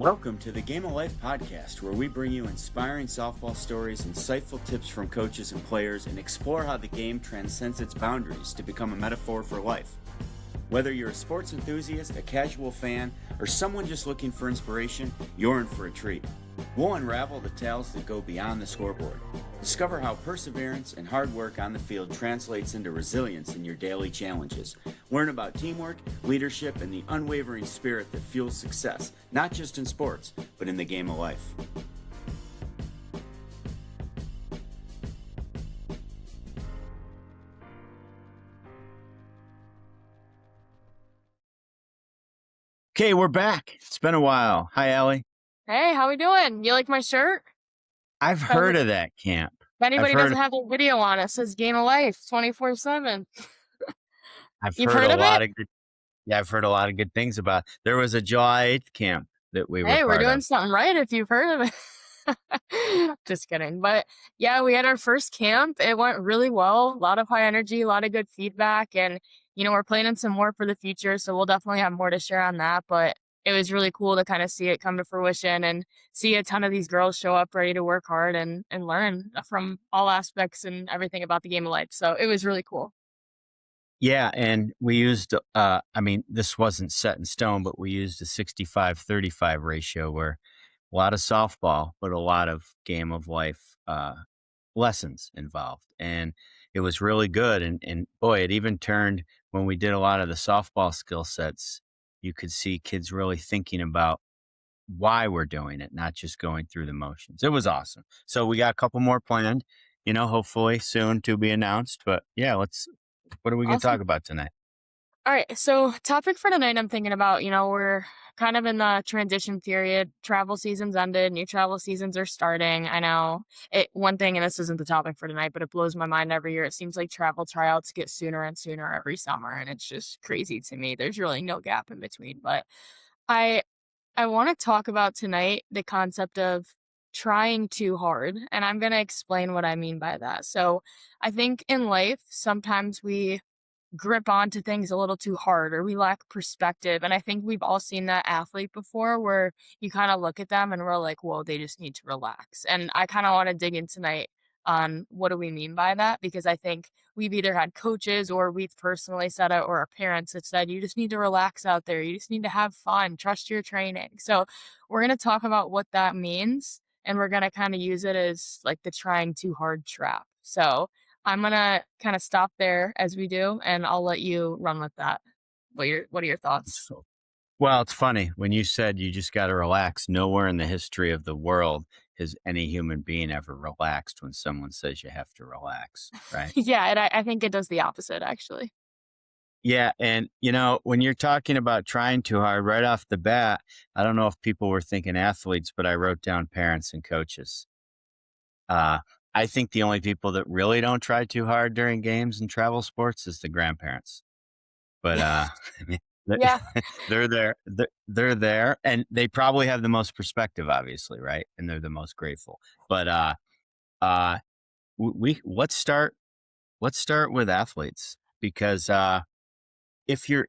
Welcome to the Game of Life podcast, where we bring you inspiring softball stories, insightful tips from coaches and players, and explore how the game transcends its boundaries to become a metaphor for life. Whether you're a sports enthusiast, a casual fan, or someone just looking for inspiration, you're in for a treat. We'll unravel the tales that go beyond the scoreboard. Discover how perseverance and hard work on the field translates into resilience in your daily challenges. Learn about teamwork, leadership, and the unwavering spirit that fuels success, not just in sports, but in the game of life. Okay, we're back. It's been a while. Hi, Alli. Hey, how we doing? You like my shirt? I've heard of that camp. If anybody doesn't have a video on it, says Game of Life 24/7. I've heard a lot of good. Yeah, I've heard a lot of good things about it. There was a July 8th camp that we were part of. Hey, we're doing something right if you've heard of it. Just kidding. But yeah, we had our first camp. It went really well. A lot of high energy, a lot of good feedback. And, we're planning some more for the future. So we'll definitely have more to share on that. But it was really cool to kind of see it come to fruition and see a ton of these girls show up ready to work hard and learn from all aspects and everything about the game of life. So it was really cool. Yeah, and we used, this wasn't set in stone, but we used a 65-35 ratio where a lot of softball, but a lot of game of life lessons involved. And it was really good. And boy, it even turned when we did a lot of the softball skill sets, you could see kids really thinking about why we're doing it, not just going through the motions. It was awesome. So we got a couple more planned, hopefully soon to be announced. But yeah, what are we going to talk about tonight? All right. So topic for tonight, I'm thinking about, we're kind of in the transition period. Travel season's ended. New travel seasons are starting. I know one thing, and this isn't the topic for tonight, but it blows my mind every year. It seems like travel tryouts get sooner and sooner every summer. And it's just crazy to me. There's really no gap in between. But I want to talk about tonight the concept of trying too hard. And I'm going to explain what I mean by that. So I think in life, sometimes we grip onto things a little too hard or we lack perspective. And I think we've all seen that athlete before where you kind of look at them and we're like, whoa, they just need to relax. And I kind of want to dig in tonight on what do we mean by that? Because I think we've either had coaches or we've personally said it or our parents have said, you just need to relax out there. You just need to have fun, trust your training. So we're going to talk about what that means. And we're going to kind of use it as like the trying too hard trap. So I'm going to kind of stop there as we do, and I'll let you run with that. What are your thoughts? Well, it's funny. When you said you just got to relax, nowhere in the history of the world has any human being ever relaxed when someone says you have to relax, right? Yeah, and I think it does the opposite, actually. Yeah, and, when you're talking about trying too hard right off the bat, I don't know if people were thinking athletes, but I wrote down parents and coaches. I think the only people that really don't try too hard during games and travel sports is the grandparents. But yeah, they're there. They're there, and they probably have the most perspective, obviously, right? And they're the most grateful. But let's start with athletes because if you're,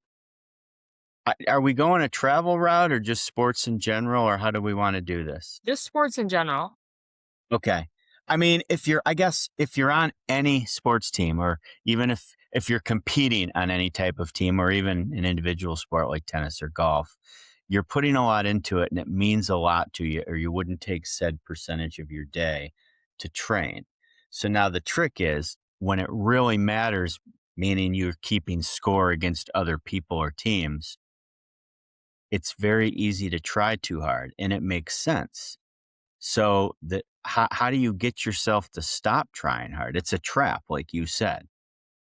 are we going a travel route or just sports in general, or how do we want to do this? Just sports in general. Okay. I mean, if you're on any sports team, or even if you're competing on any type of team, or even an individual sport like tennis or golf, you're putting a lot into it and it means a lot to you, or you wouldn't take said percentage of your day to train. So now the trick is when it really matters, meaning you're keeping score against other people or teams, it's very easy to try too hard, and it makes sense. So how do you get yourself to stop trying hard? It's a trap, like you said.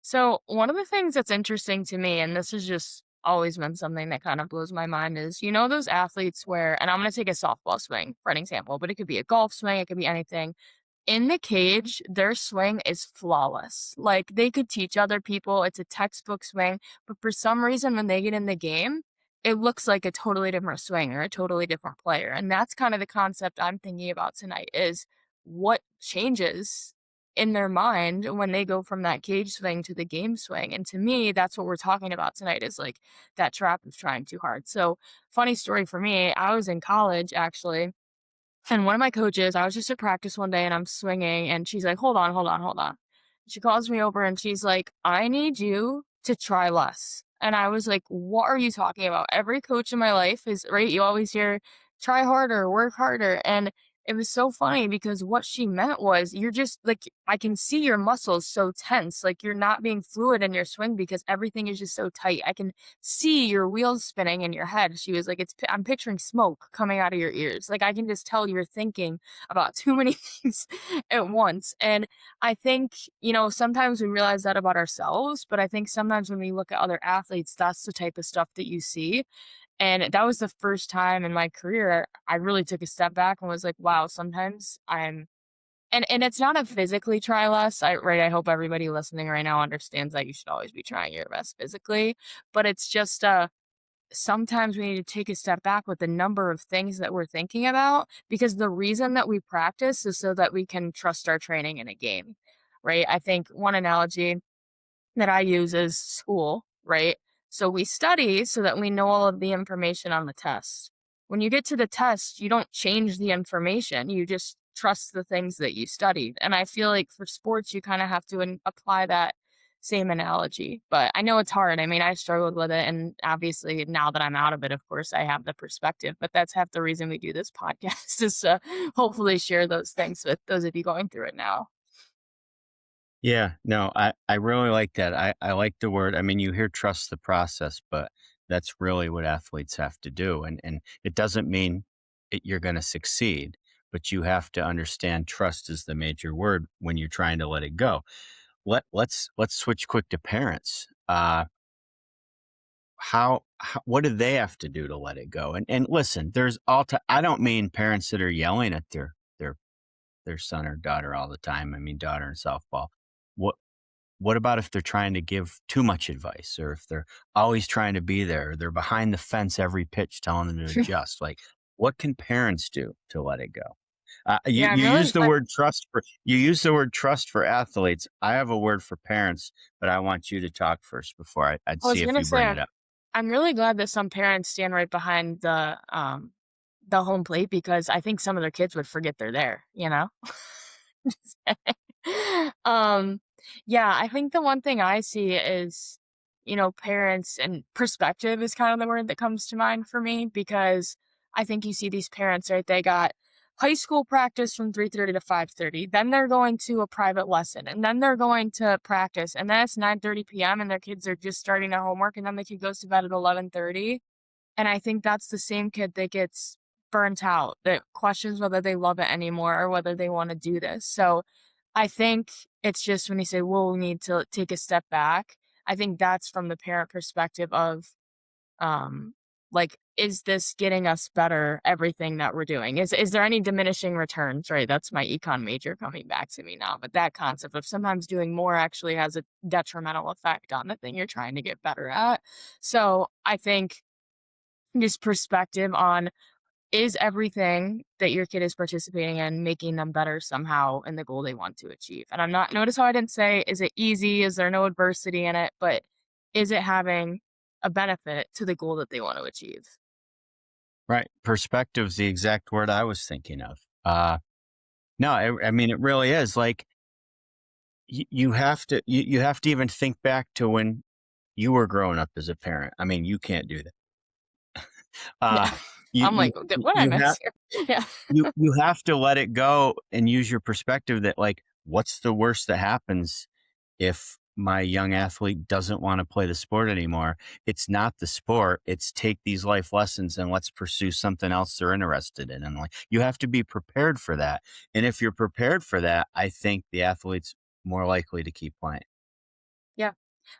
So one of the things that's interesting to me, and this has just always been something that kind of blows my mind, is, those athletes where, and I'm going to take a softball swing for an example, but it could be a golf swing, it could be anything. In the cage, their swing is flawless. Like they could teach other people, it's a textbook swing, but for some reason when they get in the game, it looks like a totally different swing or a totally different player. And that's kind of the concept I'm thinking about tonight is what changes in their mind when they go from that cage swing to the game swing. And to me, that's what we're talking about tonight is like that trap of trying too hard. So, funny story for me, I was in college actually, and one of my coaches, I was just at practice one day and I'm swinging, and she's like, hold on, hold on, hold on. She calls me over and she's like, I need you to try less. And I was like, what are you talking about? Every coach in my life is right. You always hear, try harder, work harder. And it was so funny because what she meant was you're just like, I can see your muscles so tense. Like you're not being fluid in your swing because everything is just so tight. I can see your wheels spinning in your head. She was like, I'm picturing smoke coming out of your ears. Like I can just tell you're thinking about too many things at once. And I think, sometimes we realize that about ourselves, but I think sometimes when we look at other athletes, that's the type of stuff that you see. And that was the first time in my career I really took a step back and was like, wow, sometimes and it's not a physically try less. I hope everybody listening right now understands that you should always be trying your best physically, but it's just sometimes we need to take a step back with the number of things that we're thinking about because the reason that we practice is so that we can trust our training in a game, right? I think one analogy that I use is school, right? So we study so that we know all of the information on the test. When you get to the test, you don't change the information, you just trust the things that you studied. And I feel like for sports, you kind of have to apply that same analogy. But I know it's hard. I mean, I struggled with it. And obviously, now that I'm out of it, of course, I have the perspective. But that's half the reason we do this podcast is to hopefully share those things with those of you going through it now. Yeah, no, I really like that. I like the word. I mean, you hear trust the process, but that's really what athletes have to do. And it doesn't mean you're going to succeed, but you have to understand trust is the major word when you're trying to let it go. Let's switch quick to parents. How what do they have to do to let it go? And listen, there's I don't mean parents that are yelling at their son or daughter all the time. I mean daughter in softball. What what about if they're trying to give too much advice, or if they're always trying to be there, or they're behind the fence every pitch telling them to adjust? Like, what can parents do to let it go? You Yeah, I'm you really use the glad. word trust for you use the word trust for athletes. I have a word for parents, but I want you to talk first before I'd I was see if gonna you say bring it up. I'm really glad that some parents stand right behind the home plate because I think some of their kids would forget they're there, you know? Just kidding. Yeah, I think the one thing I see is, parents and perspective is kind of the word that comes to mind for me because I think you see these parents, right? They got high school practice from 3:30 to 5:30. Then they're going to a private lesson and then they're going to practice and then it's 9:30 p.m. and their kids are just starting their homework and then the kid goes to bed at 11:30. And I think that's the same kid that gets burnt out, that questions whether they love it anymore or whether they wanna do this. So, I think it's just when you say, "Well, we need to take a step back," I think that's from the parent perspective of, um, like, is this getting us better, everything that we're doing? Is there any diminishing returns, right? That's my econ major coming back to me now, but that concept of sometimes doing more actually has a detrimental effect on the thing you're trying to get better at. So, I think just perspective on is everything that your kid is participating in making them better somehow in the goal they want to achieve? And I'm not notice how I didn't say, is it easy? Is there no adversity in it? But is it having a benefit to the goal that they want to achieve? Right, perspective's the exact word I was thinking of. No, I mean it really is like you have to even think back to when you were growing up as a parent. I mean, you can't do that. Uh, Yeah. you I'm you like, "Okay, what did I you have miss here?" Yeah. you have to let it go and use your perspective that like, what's the worst that happens if my young athlete doesn't want to play the sport anymore? It's not the sport. It's take these life lessons and let's pursue something else they're interested in. And like, you have to be prepared for that. And if you're prepared for that, I think the athlete's more likely to keep playing. Yeah.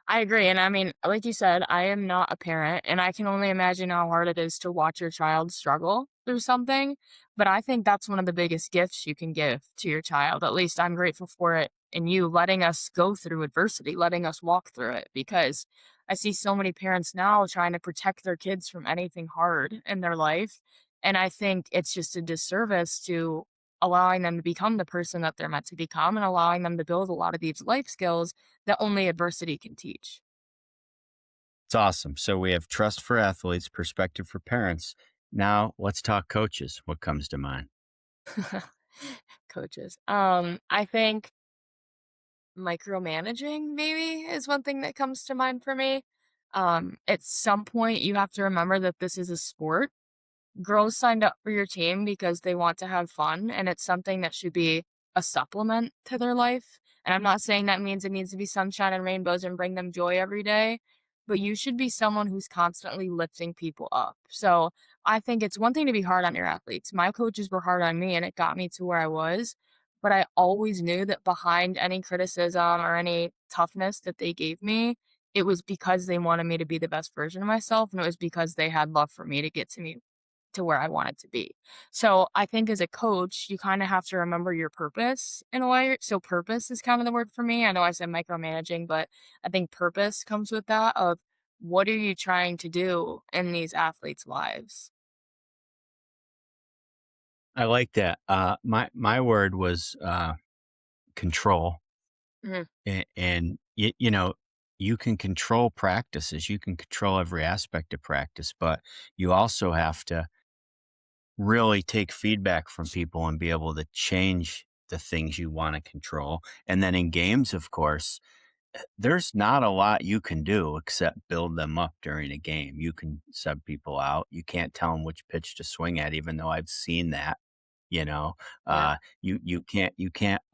I agree, and I mean, like you said, I am not a parent, and I can only imagine how hard it is to watch your child struggle through something, but I think that's one of the biggest gifts you can give to your child. At least I'm grateful for it in you letting us go through adversity, letting us walk through it, because I see so many parents now trying to protect their kids from anything hard in their life, and I think it's just a disservice to allowing them to become the person that they're meant to become and allowing them to build a lot of these life skills that only adversity can teach. It's awesome. So we have trust for athletes, perspective for parents. Now let's talk coaches. What comes to mind? Coaches. I think micromanaging maybe is one thing that comes to mind for me. At some point, you have to remember that this is a sport. Girls signed up for your team because they want to have fun, and it's something that should be a supplement to their life. And I'm not saying that means it needs to be sunshine and rainbows and bring them joy every day, but you should be someone who's constantly lifting people up. So I think it's one thing to be hard on your athletes. My coaches were hard on me, and it got me to where I was. But I always knew that behind any criticism or any toughness that they gave me, it was because they wanted me to be the best version of myself, and it was because they had love for me to get to me to where I wanted to be. So I think as a coach, you kind of have to remember your purpose in a way. So purpose is kind of the word for me. I know I said micromanaging, but I think purpose comes with that of what are you trying to do in these athletes' lives? I like that. My word was control, Mhm. and you know, you can control practices, you can control every aspect of practice, but you also have to really take feedback from people and be able to change the things you want to control. And then in games, of course, there's not a lot you can do except build them up during a game. You can sub people out. You can't tell them which pitch to swing at, even though I've seen that. You know, Yeah. you can't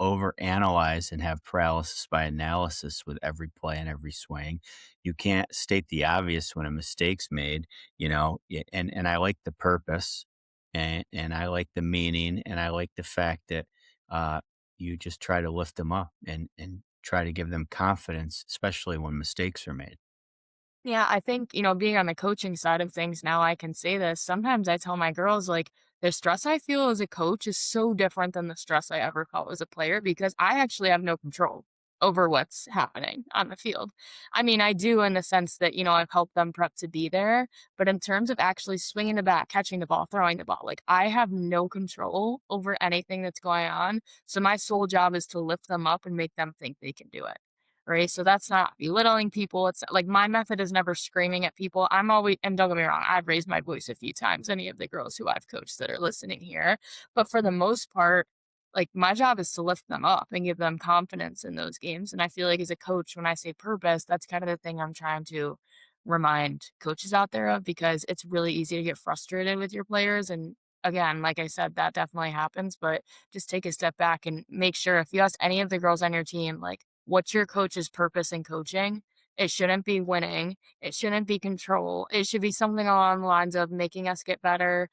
overanalyze and have paralysis by analysis with every play and every swing. You can't state the obvious when a mistake's made. And I like the purpose, and I like the meaning, and I like the fact that uh, you just try to lift them up and try to give them confidence, especially when mistakes are made. Yeah, I think, being on the coaching side of things now, I can say this. Sometimes I tell my girls, like, the stress I feel as a coach is so different than the stress I ever felt as a player because I actually have no control over what's happening on the field. I mean, I do in the sense that, I've helped them prep to be there. But in terms of actually swinging the bat, catching the ball, throwing the ball, like, I have no control over anything that's going on. So my sole job is to lift them up and make them think they can do it. Right? So that's not belittling people. It's like my method is never screaming at people. I'm always, and don't get me wrong, I've raised my voice a few times, any of the girls who I've coached that are listening here. But for the most part, like my job is to lift them up and give them confidence in those games. And I feel like as a coach, when I say purpose, that's kind of the thing I'm trying to remind coaches out there of because it's really easy to get frustrated with your players. And again, like I said, that definitely happens. But just take a step back and make sure if you ask any of the girls on your team, like, what's your coach's purpose in coaching? It shouldn't be winning. It shouldn't be control. It should be something along the lines of making us get better.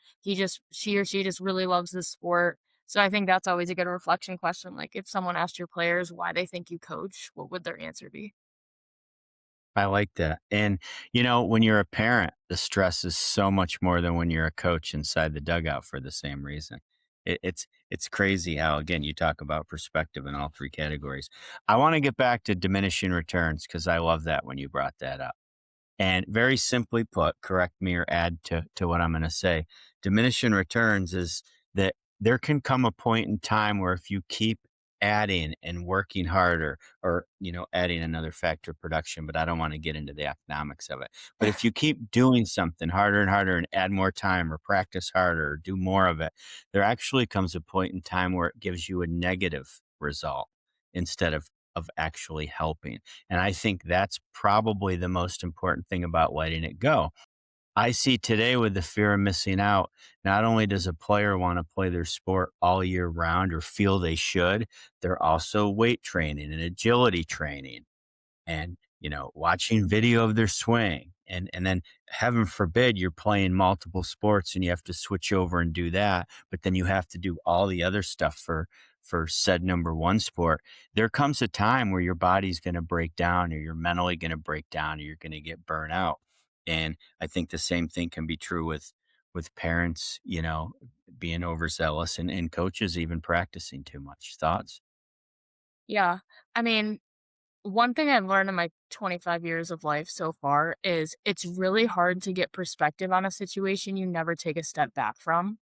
She or she just really loves the sport. So I think that's always a good reflection question. Like if someone asked your players why they think you coach, what would their answer be? I like that. And, when you're a parent, the stress is so much more than when you're a coach inside the dugout for the same reason. It's crazy how, again, you talk about perspective in all three categories. I want to get back to diminishing returns because I love that when you brought that up. And very simply put, correct me or add to what I'm going to say. Diminishing returns is that there can come a point in time where if you keep adding and working harder, or adding another factor of production, but I don't want to get into the economics of it. But if you keep doing something harder and harder and add more time or practice harder or do more of it, there actually comes a point in time where it gives you a negative result instead of actually helping. And I think that's probably the most important thing about letting it go. I see today with the fear of missing out, not only does a player want to play their sport all year round or feel they should, they're also weight training and agility training and watching video of their swing, and then heaven forbid you're playing multiple sports and you have to switch over and do that, but then you have to do all the other stuff for said number one sport. There comes a time where your body's going to break down or you're mentally going to break down or you're going to get burnt out. And I think the same thing can be true with parents, being overzealous, and coaches even practicing too much. Thoughts? Yeah. I mean, one thing I've learned in my 25 years of life so far is it's really hard to get perspective on a situation you never take a step back from.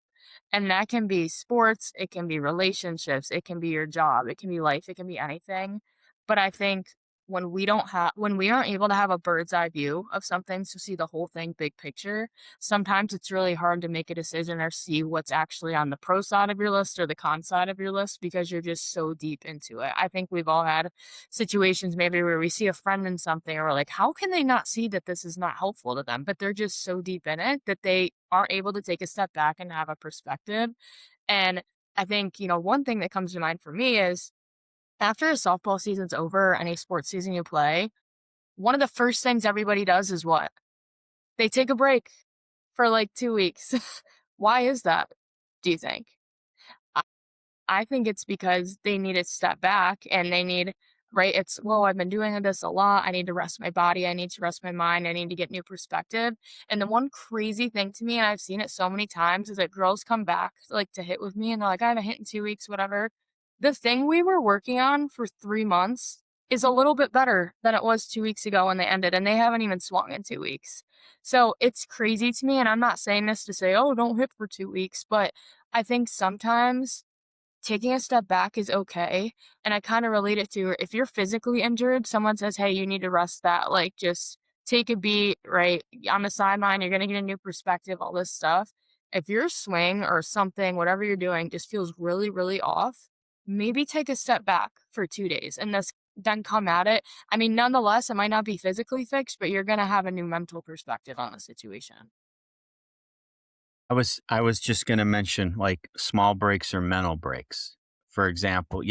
And that can be sports, it can be relationships, it can be your job, it can be life, it can be anything. But I think when we aren't able to have a bird's eye view of something to see the whole thing big picture, sometimes it's really hard to make a decision or see what's actually on the pro side of your list or the con side of your list because you're just so deep into it. I think we've all had situations maybe where we see a friend in something and we're like, how can they not see that this is not helpful to them? But they're just so deep in it that they aren't able to take a step back and have a perspective. And I think, one thing that comes to mind for me is after a softball season's over, any sports season you play, one of the first things everybody does is what? They take a break for like 2 weeks. Why is that, do you think? I think it's because they need to step back and they need right? It's, "Well, I've been doing this a lot. I need to rest my body. I need to rest my mind. I need to get new perspective." And the one crazy thing to me, and I've seen it so many times, is that girls come back, like, to hit with me, and they're like, "I haven't hit in 2 weeks, whatever." The thing we were working on for 3 months is a little bit better than it was 2 weeks ago when they ended, and they haven't even swung in 2 weeks. So, it's crazy to me, and I'm not saying this to say, "Oh, don't hit for 2 weeks," but I think sometimes taking a step back is okay, and I kinda relate it to if you're physically injured, someone says, "Hey, you need to rest that," like, just take a beat, right? On the sideline, you're gonna get a new perspective, all this stuff. If your swing or something, whatever you're doing, just feels really, really off, maybe take a step back for 2 days and then come at it. I mean, nonetheless, it might not be physically fixed, but you're gonna have a new mental perspective on the situation. I was just gonna mention, like, small breaks or mental breaks. For example,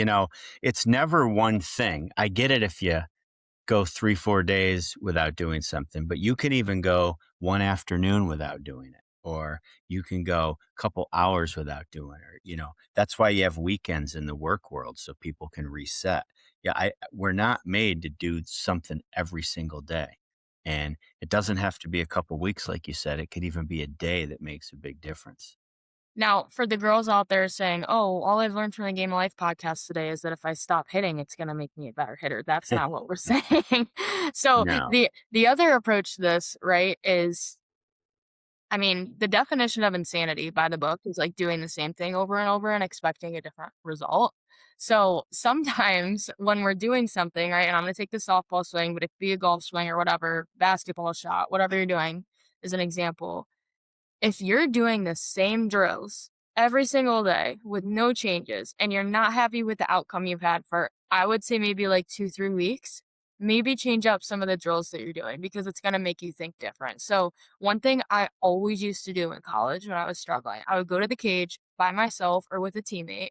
it's never one thing. I get it if you go 3, 4 days without doing something, but you can even go one afternoon without doing it, or you can go a couple hours without doing it, that's why you have weekends in the work world so people can reset. Yeah, we're not made to do something every single day, and it doesn't have to be a couple weeks like you said, it could even be a day that makes a big difference. Now, for the girls out there saying, "Oh, all I've learned from the Game of Life podcast today is that if I stop hitting, it's gonna make me a better hitter." That's not what we're saying. So, No. the other approach to this, right, is I mean, the definition of insanity by the book is, like, doing the same thing over and over and expecting a different result. So, sometimes when we're doing something, right, and I'm gonna take the softball swing, but it could be a golf swing or whatever, basketball shot, whatever you're doing as an example, if you're doing the same drills every single day with no changes and you're not happy with the outcome you've had for, I would say maybe like 2, 3 weeks, maybe change up some of the drills that you're doing because it's going to make you think different. So, one thing I always used to do in college when I was struggling, I would go to the cage by myself or with a teammate.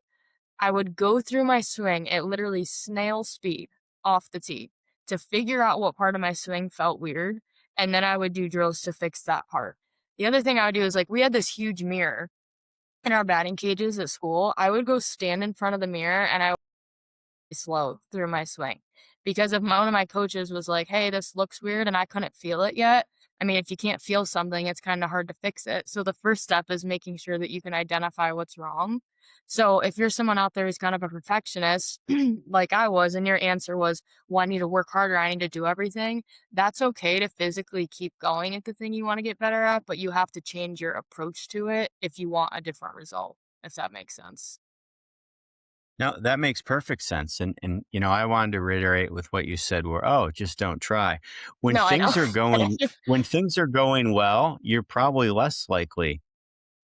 I would go through my swing at literally snail speed off the tee to figure out what part of my swing felt weird, and then I would do drills to fix that part. The other thing I would do is, like, we had this huge mirror in our batting cages at school. I would go stand in front of the mirror and I slow through my swing because if one of my coaches was like, "Hey, this looks weird," and I couldn't feel it yet. I mean, if you can't feel something, it's kind of hard to fix it. So the first step is making sure that you can identify what's wrong. So if you're someone out there who's kind of a perfectionist, like I was, and your answer was, "Well, I need to work harder. I need to do everything." That's okay to physically keep going at the thing you want to get better at, but you have to change your approach to it if you want a different result, if that makes sense. No, that makes perfect sense. And I wanted to reiterate with what you said where, oh, just don't try. When No, I know. things are going when things are going well, you're probably less likely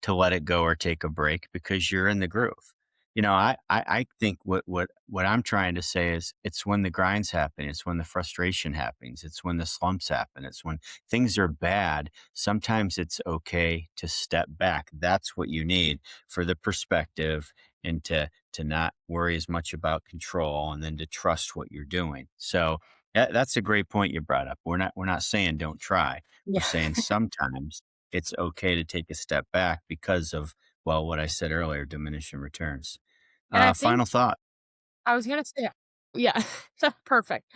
to let it go or take a break because you're in the groove. I think what I'm trying to say is it's when the grinds happen, it's when the frustration happens, it's when the slumps happen, it's when things are bad. Sometimes it's okay to step back. That's what you need for the perspective and to not worry as much about control and then to trust what you're doing. So that's a great point you brought up. We're not saying don't try. We're Yeah. saying sometimes it's okay to take a step back because of, well, what I said earlier, diminishing returns. And I think Final thought. I was gonna say yeah, perfect.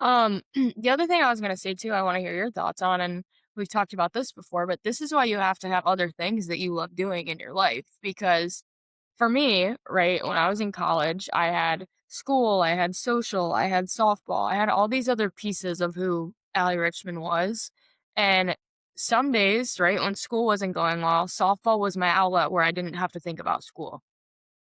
The other thing I was gonna say too, I wanna hear your thoughts on, and we've talked about this before, but this is why you have to have other things that you love doing in your life because for me, right, when I was in college, I had school, I had social, I had softball, I had all these other pieces of who Allie Richmond was. And some days, right, when school wasn't going well, softball was my outlet where I didn't have to think about school.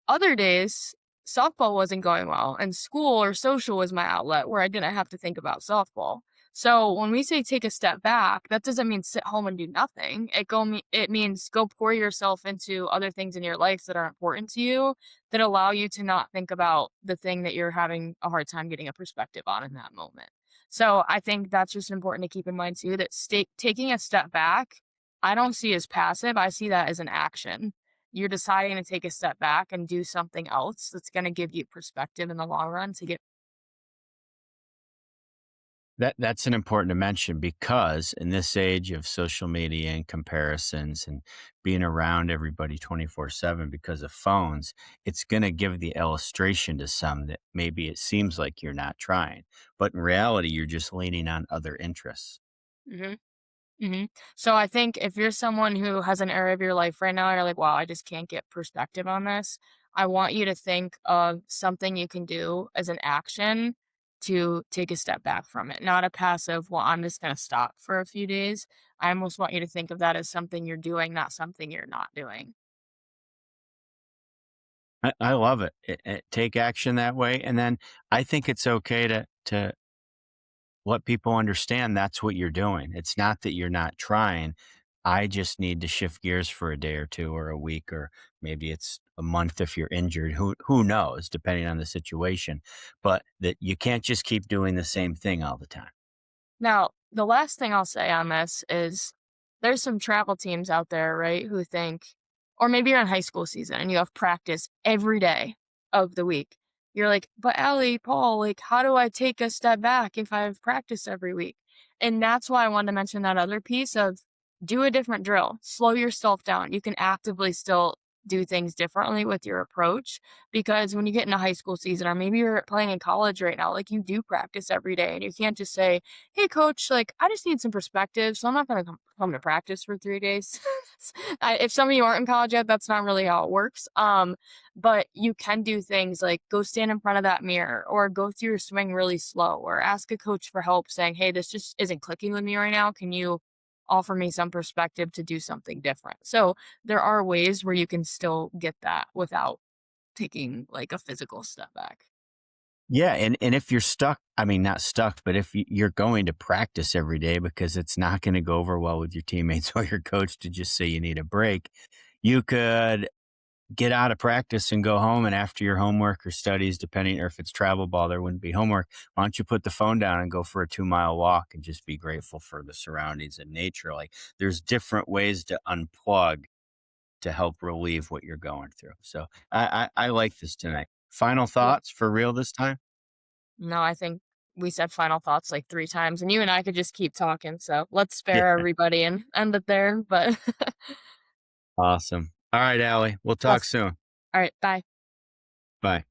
Other days, softball wasn't going well, and school or social was my outlet where I didn't have to think about softball. So when we say take a step back, that doesn't mean sit home and do nothing. It means go pour yourself into other things in your life that are important to you that allow you to not think about the thing that you're having a hard time getting a perspective on in that moment. So I think that's just important to keep in mind too that taking a step back, I don't see as passive. I see that as an action. You're deciding to take a step back and do something else that's gonna give you perspective in the long run to get. That's an important to mention because in this age of social media and comparisons and being around everybody 24/7 because of phones, it's gonna give the illustration to some that maybe it seems like you're not trying, but in reality, you're just leaning on other interests. Mhm. Mhm. So I think if you're someone who has an area of your life right now, you're like, wow, I just can't get perspective on this. I want you to think of something you can do as an action to take a step back from it, not a passive, well, I'm just going to stop for a few days. I almost want you to think of that as something you're doing, not something you're not doing. I love it. Take action that way, and then I think it's okay to let people understand that's what you're doing. It's not that you're not trying. I just need to shift gears for a day or 2 or a week, or maybe it's a month if you're injured. Who knows, depending on the situation, but that you can't just keep doing the same thing all the time. Now, the last thing I'll say on this is there's some travel teams out there, right, who think, or maybe you're in high school season and you have practice every day of the week. You're like, but Allie, Paul, like, how do I take a step back if I have practice every week? And that's why I wanted to mention that other piece of do a different drill, slow yourself down. You can actively still do things differently with your approach because when you get into high school season, or maybe you're playing in college right now, like you do practice every day and you can't just say, hey coach, like I just need some perspective, so I'm not going to come to practice for 3 days. If some of you aren't in college yet, that's not really how it works. But you can do things like go stand in front of that mirror or go through your swing really slow or ask a coach for help saying, hey, this just isn't clicking with me right now, can you offer me some perspective to do something different? So there are ways where you can still get that without taking like a physical step back. Yeah, and if you're stuck, I mean, not stuck, but if you're going to practice every day because it's not going to go over well with your teammates or your coach to just say you need a break, you could get out of practice and go home. And after your homework or studies, depending, or if it's travel ball, there wouldn't be homework. Why don't you put the phone down and go for a 2 mile walk and just be grateful for the surroundings and nature? Like there's different ways to unplug to help relieve what you're going through. So I like this tonight. Final Yeah. thoughts for real this time? No, I think we said final thoughts like 3 times, and you and I could just keep talking, so let's Yeah. spare everybody and end it there, but Awesome. All right, Allie. We'll talk awesome. soon. Alright, bye. Bye.